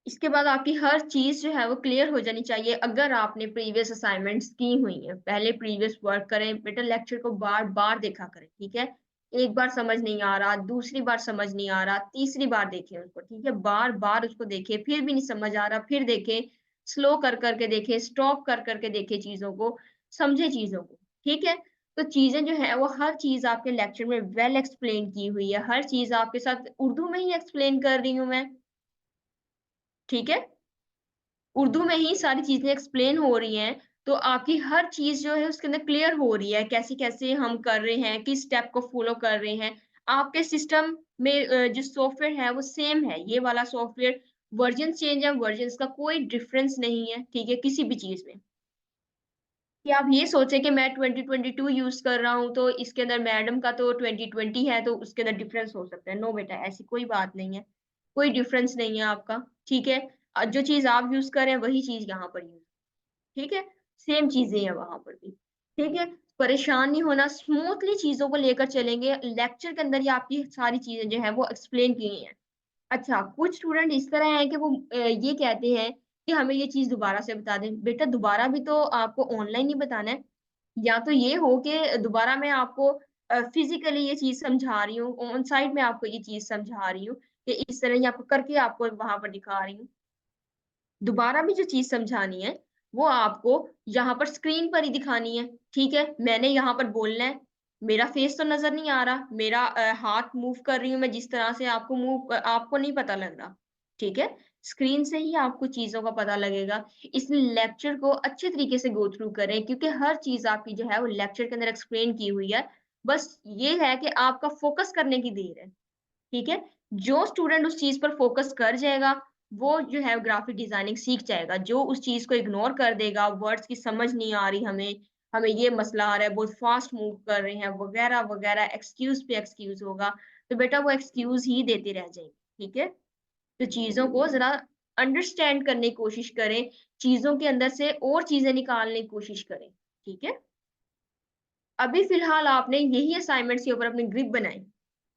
इसके बाद आपकी हर चीज़ जो है वो क्लियर हो जानी चाहिए अगर आपने प्रीवियस असाइनमेंट्स की हुई हैं। पहले प्रीवियस वर्क करें, बेटा लेक्चर को बार-बार देखा करें, ठीक है? एक बार समझ नहीं आ रहा, दूसरी बार समझ नहीं आ रहा, तीसरी बार देखें उसको, ठीक है? बार-बार उसको देखें, फिर भी नहीं समझ आ रहा, फिर देखें, स्लो कर के देखें, स्टॉप कर के देखें चीज़ों को, समझें चीज़ों को, ठीक है? तो चीज़ें जो हैं वो हर चीज़ आपके लेक्चर में वेल एक्सप्लेन की हुई है, हर चीज़ आपके साथ उर्दू में ही एक्सप्लेन कर रही हूँ मैं, ठीक है? उर्दू में ही सारी चीज़ें एक्सप्लेन हो रही हैं, तो आपकी हर चीज़ जो है उसके अंदर क्लियर हो रही है, कैसे-कैसे हम कर रहे हैं, किस स्टेप को फ़ॉलो कर रहे हैं। आपके सिस्टम में जो सॉफ्टवेयर है वो सेम है, ये वाला सॉफ्टवेयर वर्ज़न चेंज है, वर्ज़न्स का कोई डिफरेंस नहीं है, ठीक है? किसी भी चीज़ में। कि आप ये सोचें कि मैं 2022 यूज़ कर रहा हूँ, तो इसके अंदर मैडम का तो 2020 है, तो उसके अंदर डिफरेंस हो सकता है। नो बेटा, ऐसी कोई बात नहीं है। कोई डिफरेंस नहीं है आपका, ठीक है? जो चीज़ आप यूज़ कर रहे हैं, वही चीज़ यहाँ पर यूज़ ठीक है? सेम चीज़ें हैं वहाँ पर भी, ठीक है? परेशान नहीं होना, स्मूथली चीज़ों को लेकर चलेंगे। लेक्चर के अंदर ही आपकी सारी चीज़ें जो हैं, वो एक्सप्लेन की गई हैं। अच्छा, कुछ स्टूडेंट इस तरह हैं कि वो ये कहते हैं कि हमें ये चीज़ दोबारा से बता दें। बेटा दोबारा भी तो आपको ऑनलाइन ही बताना है। या तो ये हो कि दोबारा मैं आपको फिज़िकली ये चीज़ समझा रही हूँ, ऑन साइट मैं आपको ये चीज़ समझा रही हूँ कि इस तरह ही आपको करके आपको वहाँ पर दिखा रही हूँ। दोबारा भी जो चीज़ समझानी है, वो आपको यहाँ पर स्क्रीन पर ही दिखानी है, ठीक है? मैंने यहाँ पर बोलना है, मेरा फेस तो नज़र नहीं आ रहा, मेरा हाथ मूव कर रही हूँ मैं जिस तरह से आपको नहीं पता लग रहा, ठीक है? स्क्रीन से ही आपको चीज़ों का पता लगेगा, इसलिए लेक्चर को अच्छे तरीके से गो थ्रू करें क्योंकि हर चीज़ आपकी जो है वो लेक्चर के अंदर एक्सप्लेन की हुई है। बस ये है कि आपका फ़ोकस करने की देर है। ठीक है? जो स्टूडेंट उस चीज़ पर फ़ोकस कर जाएगा, वो जो है ग्राफ़िक डिज़ाइनिंग सीख जाएगा। जो उस चीज़ को इग्नोर कर देगा, वर्ड्स की समझ नहीं आ रही हमें, हमें ये मसला आ रहा है, बहुत फ़ास्ट मूव कर रहे हैं, वग़ैरह-वग़ैरह, एक्सक्यूज़ पे एक्सक्यूज़ होगा, तो बेटा वो एक्सक्यूज़ ही देते रह जाएँगे, ठीक है? तो चीज़ों को ज़रा अंडरस्टैंड करने की कोशिश करें, चीज़ों के अंदर से और चीज़ें निकालने की कोशिश करें, ठीक है? अभी फ़िलहाल आपने यही असाइनमेंट्स के ऊपर अपनी ग्रिप बनाई,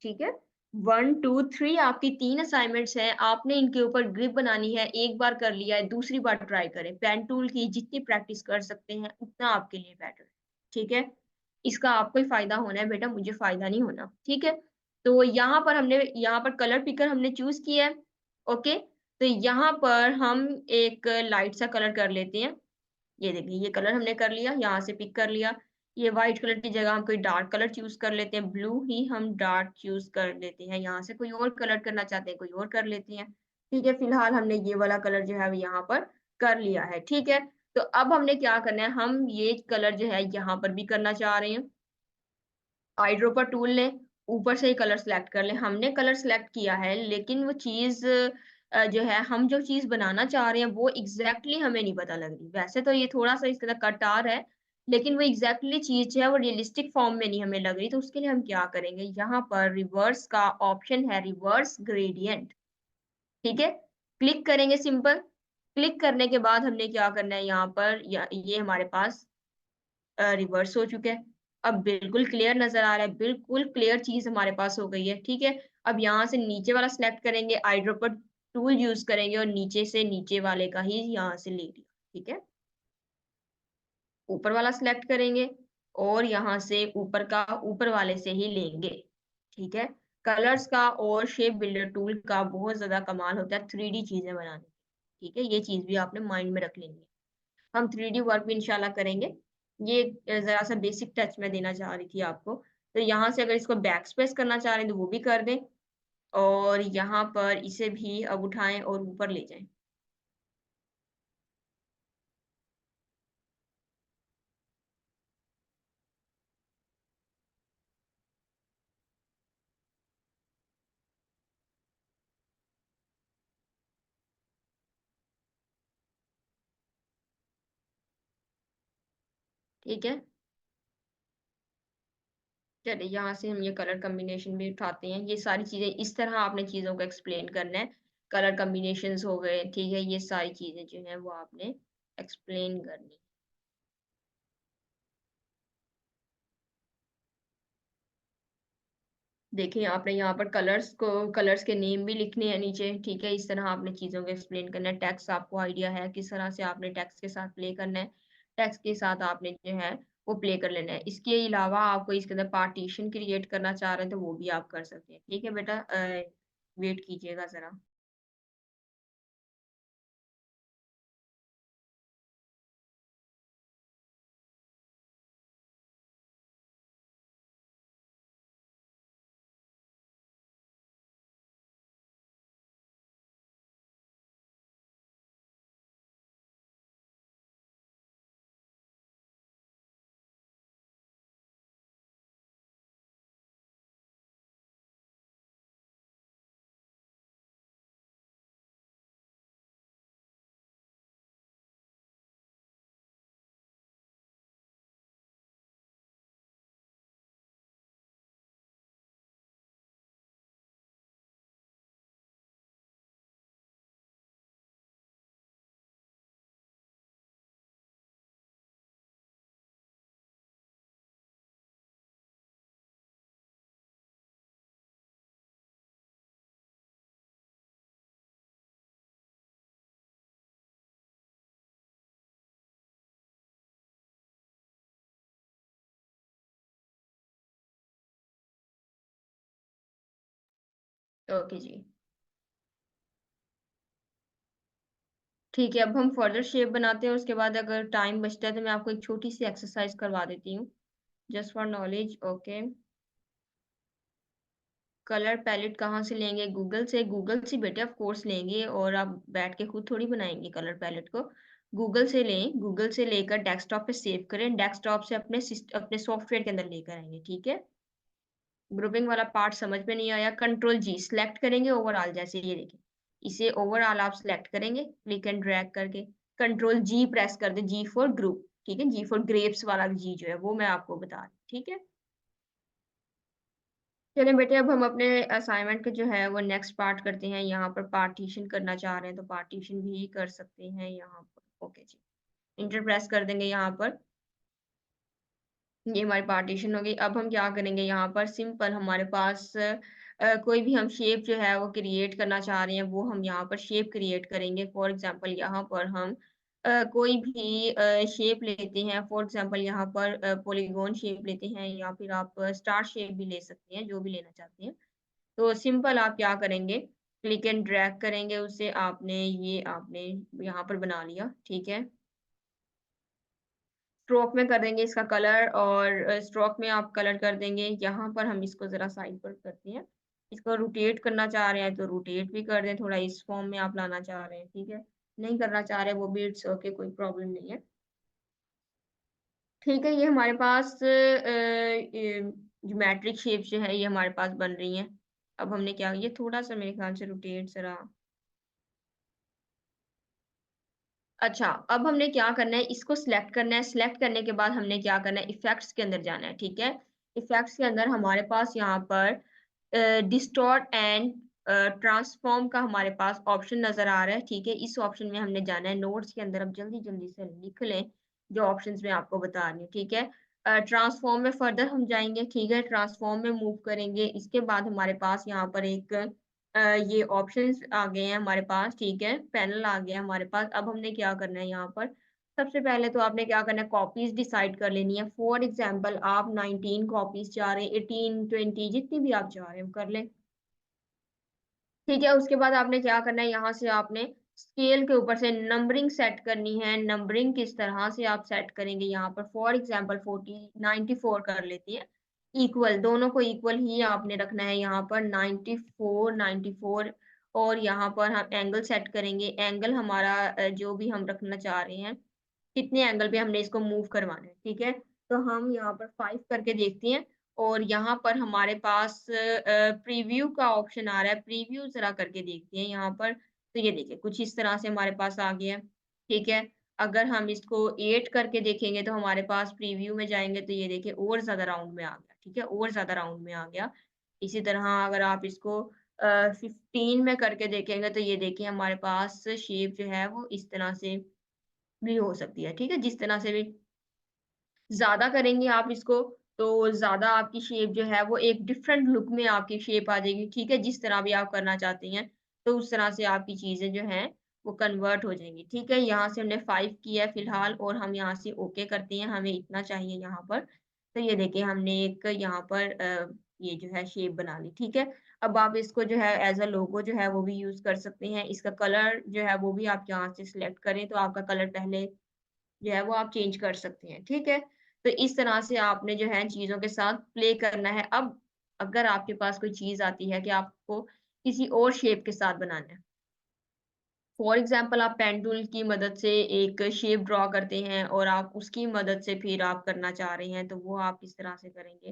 ठीक है? 1, 2, 3 आपकी 3 असाइनमेंट्स हैं, आपने इनके ऊपर ग्रिप बनानी है, एक बार कर लिया है, दूसरी बार ट्राई करें। पेन टूल की जितनी प्रैक्टिस कर सकते हैं, उतना आपके लिए बेटर है, ठीक है? इसका आपको ही फ़ायदा होना है बेटा, मुझे फ़ायदा नहीं होना, ठीक है? तो यहाँ पर कलर पिकर हमने चूज़ किया है, ओके? तो यहाँ पर हम एक लाइट सा कलर कर लेते हैं। ये देखिए, ये कलर हमने कर लिया, यहाँ से पिक कर लिया। ये व्हाइट कलर की जगह हम कोई डार्क कलर चूज़ कर लेते हैं, ब्लू ही हम डार्क चूज़ कर लेते हैं। यहाँ से कोई और कलर करना चाहते हैं, कोई और कर लेते हैं। ठीक है, फिलहाल हमने ये वाला कलर जो है वो यहाँ पर कर लिया है, ठीक है? तो अब हमने क्या करना है, हम ये कलर जो है यहाँ पर भी करना चाह रहे हैं। आई ड्रॉपर टूल लें, ऊपर से ही कलर सेलेक्ट कर लें। हमने कलर सेलेक्ट किया है, लेकिन वो चीज़ जो है हम जो चीज़ बनाना चाह रहे हैं, वो एग्ज़ैक्टली हमें नहीं पता लग रही। वैसे तो ये थोड़ा-सा इस तरह कट-आर है, लेकिन वो एग्ज़ैक्टली चीज़ जो है, वो रियलिस्टिक फ़ॉर्म में नहीं हमें लग रही। तो उसके लिए हम क्या करेंगे, यहाँ पर रिवर्स का ऑप्शन है, रिवर्स ग्रेडिएंट, ठीक है? क्लिक करेंगे सिंपल। क्लिक करने के बाद हमने क्या करना है यहाँ पर, ये हमारे पास रिवर्स हो चुका है। अब बिल्कुल क्लियर नज़र आ रहा है, बिल्कुल क्लियर चीज़ हमारे पास हो गई है, ठीक है? अब यहाँ से नीचे वाला सिलेक्ट करेंगे, आई ड्रॉपर टूल यूज़ करेंगे और नीचे से नीचे वाले का ही यहाँ से ले लिया, ठीक है? ऊपर वाला सिलेक्ट करेंगे और यहाँ से ऊपर का ऊपर वाले से ही लेंगे, ठीक है? कलर्स का और शेप बिल्डर टूल का बहुत ज़्यादा कमाल होता है 3D चीज़ें बनाने में, ठीक है? ये चीज़ भी आपने माइंड में रख लेनी है। हम 3D वर्क भी इंशाल्लाह करेंगे। ये ज़रा-सा बेसिक टच मैं देना चाह रही थी आपको। तो यहाँ से अगर इसको बैक स्पेस करना चाह रहे हैं तो वो भी कर दें और यहाँ पर इसे भी अब उठाएँ और ऊपर ले जाएँ। ठीक है? चलिए यहाँ से हम ये कलर कॉम्बिनेशन भी उठाते हैं। ये सारी चीज़ें इस तरह आपने चीज़ों को एक्सप्लेन करना है। कलर कॉम्बिनेशंस हो गए, ठीक है? ये सारी चीज़ें जो हैं वो आपने एक्सप्लेन करनी। देखिए आपने यहाँ पर कलर्स के नेम भी लिखने हैं नीचे, ठीक है? इस तरह आपने चीज़ों को एक्सप्लेन करना है। टेक्स्ट आपको आइडिया है किस तरह से आपने टेक्स्ट के साथ प्ले करना है। टेक्स्ट के साथ आपने जो है वो प्ले कर लेना है। इसके अलावा आप कोई इसके अंदर पार्टीशन क्रिएट करना चाह रहे हैं तो वो भी आप कर सकते हैं। ठीक है बेटा? वेट कीजिएगा ज़रा। ओके जी। ठीक है, अब हम फर्दर शेप बनाते हैं, उसके बाद अगर टाइम बचता है तो मैं आपको एक छोटी-सी एक्सरसाइज़ करवा देती हूँ, just for knowledge. Okay. Colour palette कहाँ से लेंगे? गूगल से बेटा ऑफ कोर्स लेंगे, और आप बैठ के खुद थोड़ी बनाएँगे कलर पैलेट को। गूगल से लें, गूगल से लेकर डेस्कटॉप पे सेव करें, डेस्कटॉप से अपने सॉफ्टवेयर के अंदर लेकर आएँगे, ठीक है? ग्रुपिंग वाला पार्ट समझ में नहीं आया, कंट्रोल जी सिलेक्ट करेंगे ओवरऑल, जैसे ये देखिए। इसे ओवरऑल आप सिलेक्ट करेंगे, क्लिक एंड ड्रैग करके। कंट्रोल जी प्रेस कर दें, जी फॉर ग्रुप, ठीक है? जी फॉर ग्रेप्स वाला जी जो है वो मैं आपको बता रही हूँ, ठीक है? चलिए बेटे, अब हम अपने असाइनमेंट का जो है वो नेक्स्ट पार्ट करते हैं। यहाँ पर पार्टीशन करना चाह रहे हैं तो पार्टीशन भी कर सकते हैं यहाँ पर। ओके जी। इंटर प्रेस कर देंगे यहाँ पर। ये हमारी पार्टीशन हो गई। अब हम क्या करेंगे, यहाँ पर सिंपल हमारे पास कोई भी हम शेप जो है वो क्रिएट करना चाह रहे हैं, वो हम यहाँ पर शेप क्रिएट करेंगे। फॉर एग्ज़ाम्पल यहाँ पर हम कोई भी शेप लेते हैं। फॉर एग्ज़ाम्पल यहाँ पर पॉलीगॉन शेप लेते हैं, या फिर आप स्टार शेप भी ले सकते हैं, जो भी लेना चाहते हैं। तो सिंपल आप क्या करेंगे, क्लिक एंड ड्रैग करेंगे उसे, आपने यहाँ पर बना लिया, ठीक है? स्ट्रोक में कर देंगे इसका कलर, और स्ट्रोक में आप कलर कर देंगे। यहाँ पर हम इसको ज़रा साइड पर करते हैं। इसको रोटेट करना चाह रहे हैं तो रोटेट भी कर दें, थोड़ा इस फॉर्म में आप लाना चाह रहे हैं, ठीक है? नहीं करना चाह रहे वो भी इट्स ओके, कोई प्रॉब्लम नहीं है। ठीक है, ये हमारे पास ज्योमेट्रिक शेप जो है ये हमारे पास बन रही हैं। अब हमने क्या, ये थोड़ा-सा मेरे ख्याल से रोटेट ज़रा। अच्छा, अब हमने क्या करना है, इसको सिलेक्ट करना है। सिलेक्ट करने के बाद हमने क्या करना है, इफ़ेक्ट्स के अंदर जाना है, ठीक है? इफ़ेक्ट्स के अंदर हमारे पास यहाँ पर डिस्टॉर्ट एंड ट्रांसफॉर्म का हमारे पास ऑप्शन नज़र आ रहा है, ठीक है? इस ऑप्शन में हमने जाना है। नोट्स के अंदर अब जल्दी-जल्दी से लिख लें, जो ऑप्शंस मैं आपको बता रही हूँ, ठीक है? ट्रांसफॉर्म में फर्दर हम जाएँगे, ठीक है? ट्रांसफॉर्म में मूव करेंगे। इसके बाद हमारे पास यहाँ पर एक ये ऑप्शंस आ गए हैं हमारे पास, ठीक है? पैनल आ गया हमारे पास। अब हमने क्या करना है यहाँ पर, सबसे पहले तो आपने क्या करना है, कॉपीज़ डिसाइड कर लेनी है। फॉर एग्ज़ाम्पल आप 19 कॉपीज़ चाह रहे हैं, 18, 20 जितनी भी आप चाह रहे हैं, कर लें। ठीक है, उसके बाद आपने क्या करना है, यहाँ से आपने स्केल के ऊपर से नंबरिंग सेट करनी है। नंबरिंग किस तरह से आप सेट करेंगे, यहाँ पर फॉर एग्ज़ाम्पल 40, 94 कर लेती है। इक्वल, दोनों को इक्वल ही आपने रखना है यहाँ पर, 94, 94। और यहाँ पर हम एंगल सेट करेंगे। एंगल हमारा जो भी हम रखना चाह रहे हैं, कितने एंगल पे हमने इसको मूव करवाना है, ठीक है? तो हम यहाँ पर 5 करके देखते हैं, और यहाँ पर हमारे पास प्रीव्यू का ऑप्शन आ रहा है। प्रीव्यू ज़रा करके देखते हैं यहाँ पर। तो ये देखिए कुछ इस तरह से हमारे पास आ गया है, ठीक है? अगर हम इसको 8 करके देखेंगे तो हमारे पास प्रीव्यू में जाएँगे तो ये देखिए और ज़्यादा राउंड में आ गया, ठीक है? और ज़्यादा राउंड में आ गया। इसी तरह अगर आप इसको 15 में करके देखेंगे तो ये देखिए हमारे पास शेप जो है वो इस तरह से भी हो सकती है, ठीक है? जिस तरह से भी ज़्यादा करेंगे आप इसको, तो ज़्यादा आपकी शेप जो है वो एक डिफरेंट लुक में आपकी शेप आ जाएगी, ठीक है? जिस तरह भी आप करना चाहती हैं, तो उस तरह से आपकी चीज़ें जो हैं वो कन्वर्ट हो जाएँगी, ठीक है? यहाँ से हमने 5 किया है फिलहाल और हम यहाँ से ओके करते हैं, हमें इतना चाहिए यहाँ पर। तो ये देखिए हमने एक यहाँ पर ये जो है शेप बना ली, ठीक है? अब आप इसको जो है एज़ अ लोगो जो है वो भी यूज़ कर सकते हैं। इसका कलर जो है वो भी आप यहाँ से सिलेक्ट करें, तो आपका कलर पहले जो है वो आप चेंज कर सकते हैं, ठीक है? तो इस तरह से आपने जो है चीज़ों के साथ प्ले करना है। अब अगर आपके पास कोई चीज़ आती है कि आपको किसी और शेप के साथ बनाना है। फॉर एग्ज़ाम्पल आप पेन टूल की मदद से एक शेप ड्रॉ करते हैं और आप उसकी मदद से फिर आप करना चाह रहे हैं, तो वो आप किस तरह से करेंगे?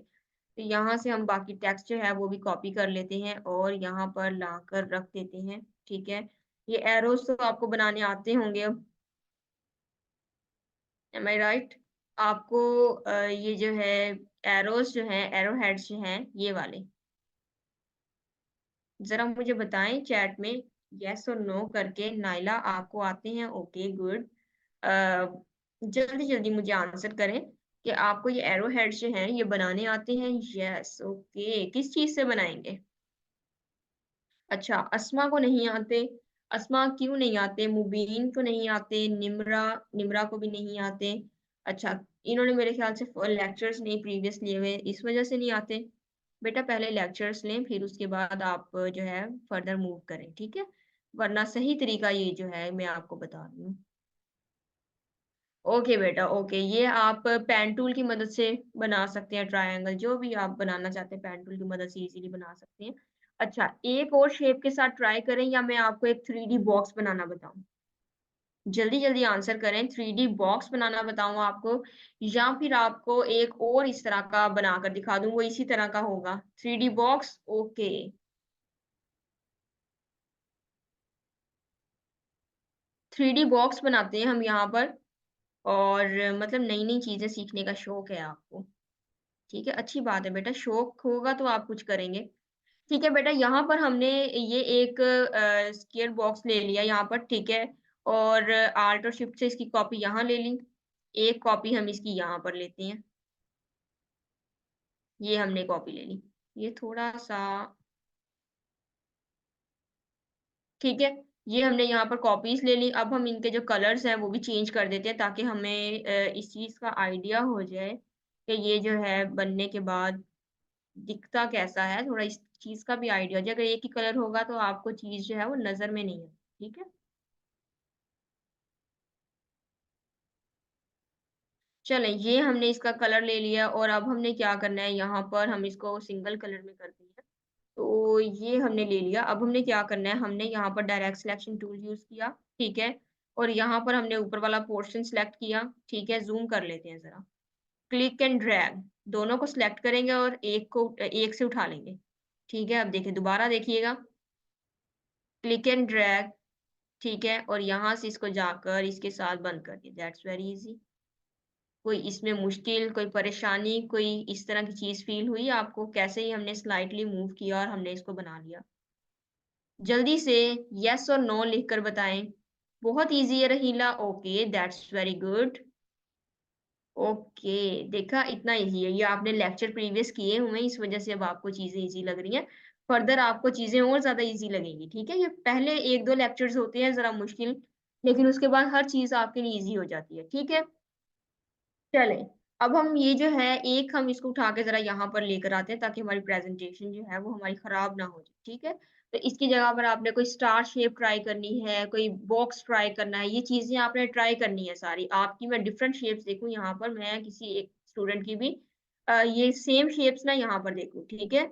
तो यहाँ से हम बाकी टेक्स्ट जो है वो भी कॉपी कर लेते हैं और यहाँ पर लाकर रख देते हैं, ठीक है? ये एरोज़ तो आपको बनाने आते होंगे अब, एम आई राइट? आपको ये जो है एरोज़ जो हैं, एरो हेड्स जो हैं, ये वाले, ज़रा मुझे बताएँ चैट में येस और नो करके नाइला आपको आते हैं? Okay good. अ, जल्दी-जल्दी मुझे आंसर करें कि आपको ये एरो हेड्स जो हैं, ये बनाने आते हैं? Yes, okay. किस चीज़ से बनाएँगे? अच्छा, अस्मा को नहीं आते। अस्मा क्यों नहीं आते? मुबीन को नहीं आते, निम्रा निम्रा को भी नहीं आते। अच्छा, इन्होंने मेरे ख़्याल से लेक्चर्स नहीं प्रीवियस लिए हुए, इस वज़ह से नहीं आते। बेटा पहले लेक्चर्स लें, फिर उसके बाद आप जो है फर्दर मूव करें, ठीक है? वरना सही तरीका ये जो है मैं आपको बता रही हूँ। ओके बेटा, ओके। ये आप पेन टूल की मदद से बना सकते हैं ट्रायंगल, जो भी आप बनाना चाहते हैं पेन टूल की मदद से इज़िली बना सकते हैं। अच्छा, एक और शेप के साथ ट्राई करें या मैं आपको एक 3D बॉक्स बनाना बताऊँ? जल्दी-जल्दी आंसर करें, 3D बॉक्स बनाना बताऊँ आपको या फिर आपको एक और इस तरह का बनाकर दिखा दूँ, वो इसी तरह का होगा? 3D box, okay. 3D box बनाते हैं हम यहाँ पर और मतलब नई-नई चीज़ें सीखने का शौक है आपको। ठीक है, अच्छी बात है बेटा, शौक होगा तो आप कुछ करेंगे। ठीक है बेटा, यहाँ पर हमने ये एक स्क्वेयर बॉक्स ले लिया यहाँ पर, ठीक है? और आल्ट और शिफ्ट से इसकी कॉपी यहाँ ले ली। एक कॉपी हम इसकी यहाँ पर लेते हैं। ये हमने कॉपी ले ली। ये थोड़ा-सा ठीक है, ये हमने यहाँ पर कॉपीज़ ले ली। अब हम इनके जो कलर्स हैं वो भी चेंज कर देते हैं ताकि हमें इस चीज़ का आइडिया हो जाए कि ये जो है बनने के बाद दिखता कैसा है, थोड़ा इस चीज़ का भी आइडिया हो जाए। अगर एक ही कलर होगा तो आपको चीज़ जो है वो नज़र में नहीं आएगी, ठीक है? चलें, ये हमने इसका कलर ले लिया और अब हमने क्या करना है, यहाँ पर हम इसको सिंगल कलर में करते हैं। तो ये हमने ले लिया, अब हमने क्या करना है, हमने यहाँ पर डायरेक्ट सिलेक्शन टूल यूज़ किया, ठीक है? और यहाँ पर हमने ऊपर वाला पोर्शन सिलेक्ट किया, ठीक है? ज़ूम कर लेते हैं ज़रा। क्लिक एंड ड्रैग दोनों को सिलेक्ट करेंगे और एक से उठा लेंगे, ठीक है? अब देखिए, दोबारा देखिएगा, क्लिक एंड ड्रैग, ठीक है? और यहाँ से इसको जाकर इसके साथ बंद कर दिया, दैट्स वेरी ईज़ी। कोई इसमें मुश्किल, कोई परेशानी, कोई इस तरह की चीज़ फ़ील हुई आपको? कैसे ही हमने स्लाइटली मूव किया और हमने इसको बना लिया। जल्दी से येस और नो लिखकर बताएँ। बहुत ईज़ी है Raheela, okay that's very good. Okay, देखा इतना ईज़ी है। ये आपने लेक्चर प्रीवियस किए हुए हैं, इस वज़ह से अब आपको चीज़ें ईज़ी लग रही हैं। फर्दर आपको चीज़ें और ज़्यादा ईज़ी लगेंगी, ठीक है? ये पहले 1-2 लेक्चर्स होते हैं ज़रा मुश्किल, लेकिन उसके बाद हर चीज़ आपके लिए ईज़ी हो जाती है, ठीक है? चलें, अब हम ये जो है एक हम इसको उठा के ज़रा यहाँ पर लेकर आते हैं ताकि हमारी प्रेज़ेंटेशन जो है वो हमारी ख़राब ना हो जाए, ठीक है? तो इसकी जगह पर आपने कोई स्टार शेप ट्राई करनी है, कोई बॉक्स ट्राई करना है, ये चीज़ें आपने ट्राई करनी है सारी। आपकी मैं डिफरेंट शेप्स देखूँ यहाँ पर, मैं किसी एक स्टूडेंट की भी ये सेम शेप्स ना यहाँ पर देखूँ, ठीक है?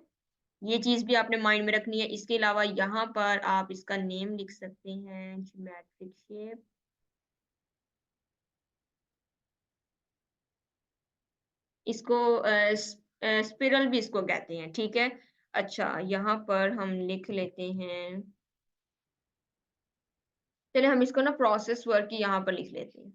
ये चीज़ भी आपने माइंड में रखनी है। इसके अलावा यहाँ पर आप इसका नेम लिख सकते हैं, ज्योमेट्रिक शेप। इसको स्पिरल भी इसको कहते हैं, ठीक है? अच्छा, यहाँ पर हम लिख लेते हैं चलिए हम इसको ना प्रोसेस वर्क ही यहाँ पर लिख लेते हैं,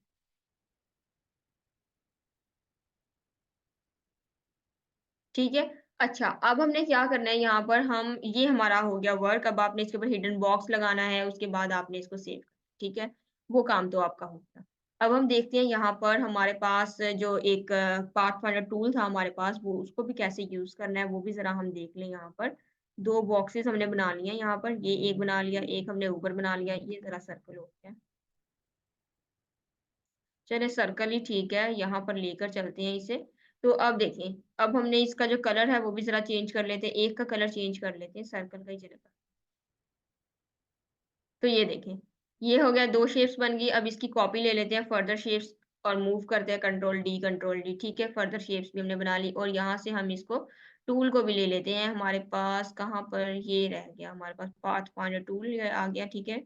ठीक है? अच्छा, अब हमने क्या करना है यहाँ पर हम ये हमारा हो गया वर्क, अब आपने इसके ऊपर हिडन बॉक्स लगाना है, उसके बाद आपने इसको सेव ठीक है? वो काम तो आपका हो गया। अब हम देखते हैं यहाँ पर हमारे पास जो एक पाथफाइंडर टूल था हमारे पास, वो उसको भी कैसे यूज़ करना है, वो भी ज़रा हम देख लें यहाँ पर। 2 बॉक्सेस हमने बना लिए हैं यहाँ पर, ये एक बना लिया, एक हमने ऊपर बना लिया, ये ज़रा सर्कल हो गया। चलिए सर्कल ही ठीक है, यहाँ पर लेकर चलते हैं इसे। तो अब देखें, अब हमने इसका जो कलर है वो भी ज़रा चेंज कर लेते हैं, एक का कलर चेंज कर लेते हैं, सर्कल का ही चलेगा। तो ये देखें, ये हो गया 2 शेप्स बन गई, अब इसकी कॉपी ले लेते हैं फर्दर शेप्स और मूव करते हैं कंट्रोल डी, ठीक है? फर्दर शेप्स भी हमने बना ली और यहाँ से हम इसको टूल को भी ले लेते हैं, हमारे पास कहाँ पर ये रह गया, हमारे पास पाथ फाइंडर टूल ये आ गया, ठीक है?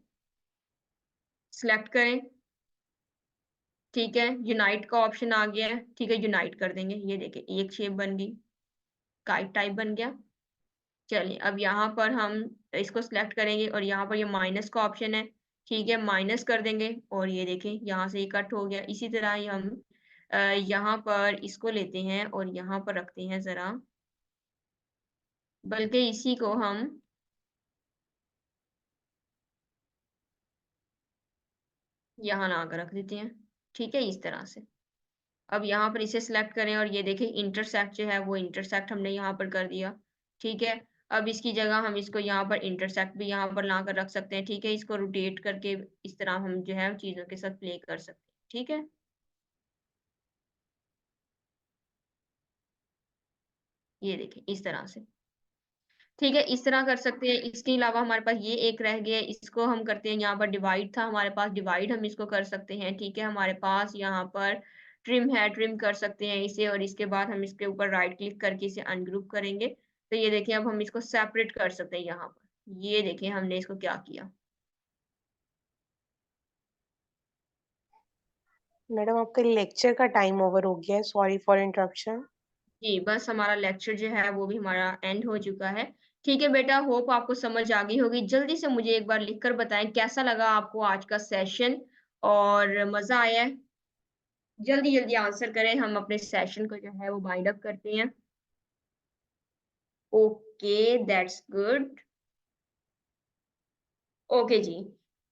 सेलेक्ट करें, ठीक है? यूनाइट का ऑप्शन आ गया है, ठीक है? यूनाइट कर देंगे, ये देखिए एक शेप बन गई, काइट टाइप बन गया। चलिए, अब यहाँ पर हम इसको सिलेक्ट करेंगे और यहाँ पर ये माइनस का ऑप्शन है, ठीक है? माइनस कर देंगे और ये देखें यहाँ से ये कट हो गया। इसी तरह ही हम यहाँ पर इसको लेते हैं और यहाँ पर रखते हैं ज़रा, बल्कि इसी को हम यहाँ ला कर रख देते हैं, ठीक है? इस तरह से। अब यहाँ पर इसे सिलेक्ट करें और ये देखें इंटरसेक्ट जो है वो इंटरसेक्ट हमने यहाँ पर कर दिया, ठीक है? अब इसकी जगह हम इसको यहाँ पर इंटरसेक्ट भी यहाँ पर लाकर रख सकते हैं, ठीक है? इसको रोटेट करके इस तरह हम जो है चीज़ों के साथ प्ले कर सकते हैं, ठीक है? ये देखें इस तरह से, ठीक है? इस तरह कर सकते हैं। इसके अलावा हमारे पास ये एक रह गया है, इसको हम करते हैं यहाँ पर डिवाइड था हमारे पास, डिवाइड हम इसको कर सकते हैं, ठीक है? हमारे पास यहाँ पर ट्रिम है, ट्रिम कर सकते हैं इसे और इसके बाद हम इसके ऊपर राइट क्लिक करके इसे अनग्रुप करेंगे। तो ये देखिए अब हम इसको सेपरेट कर सकते हैं यहाँ पर। ये देखिए हमने इसको क्या किया। मैडम आपका लेक्चर का टाइम ओवर हो गया है, सॉरी फॉर इंटरप्शन। जी, बस हमारा लेक्चर जो है वो भी हमारा एंड हो चुका है। ठीक है बेटा, होप आपको समझ आ गई होगी। जल्दी से मुझे एक बार लिख कर बताएँ कैसा लगा आपको आज का सेशन और मज़ा आया है? जल्दी-जल्दी आंसर करें, हम अपने सेशन को जो है वो वाइंड अप करते हैं। Okay, that's good. ओके जी।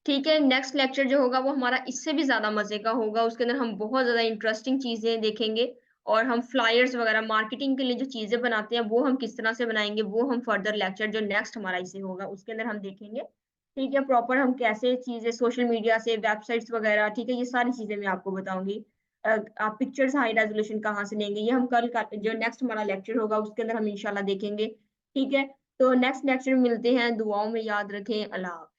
ठीक है, नेक्स्ट लेक्चर जो होगा वो हमारा इससे भी ज़्यादा मज़े का होगा। उसके अंदर हम बहुत ज़्यादा इंटरेस्टिंग चीज़ें देखेंगे और हम फ्लायर्स वगैरह मार्केटिंग के लिए जो चीज़ें बनाते हैं, वो हम किस तरह से बनाएँगे, वो हम फर्दर लेक्चर जो नेक्स्ट हमारा इससे होगा, उसके अंदर हम देखेंगे। ठीक है, प्रॉपर हम कैसे चीज़ें सोशल मीडिया से, वेबसाइट्स वगैरह, ठीक है, ये सारी चीज़ें मैं आपको बताऊँगी। आप पिक्चर्स हाई रेज़ोल्यूशन कहाँ से लेंगे, ये हम कल का जो नेक्स्ट हमारा लेक्चर होगा, उसके अंदर हम इंशाल्लाह देखेंगे। ठीक है, तो नेक्स्ट लेक्चर में मिलते हैं। दुआओं में याद रखें। अल्लाह हाफ़िज़।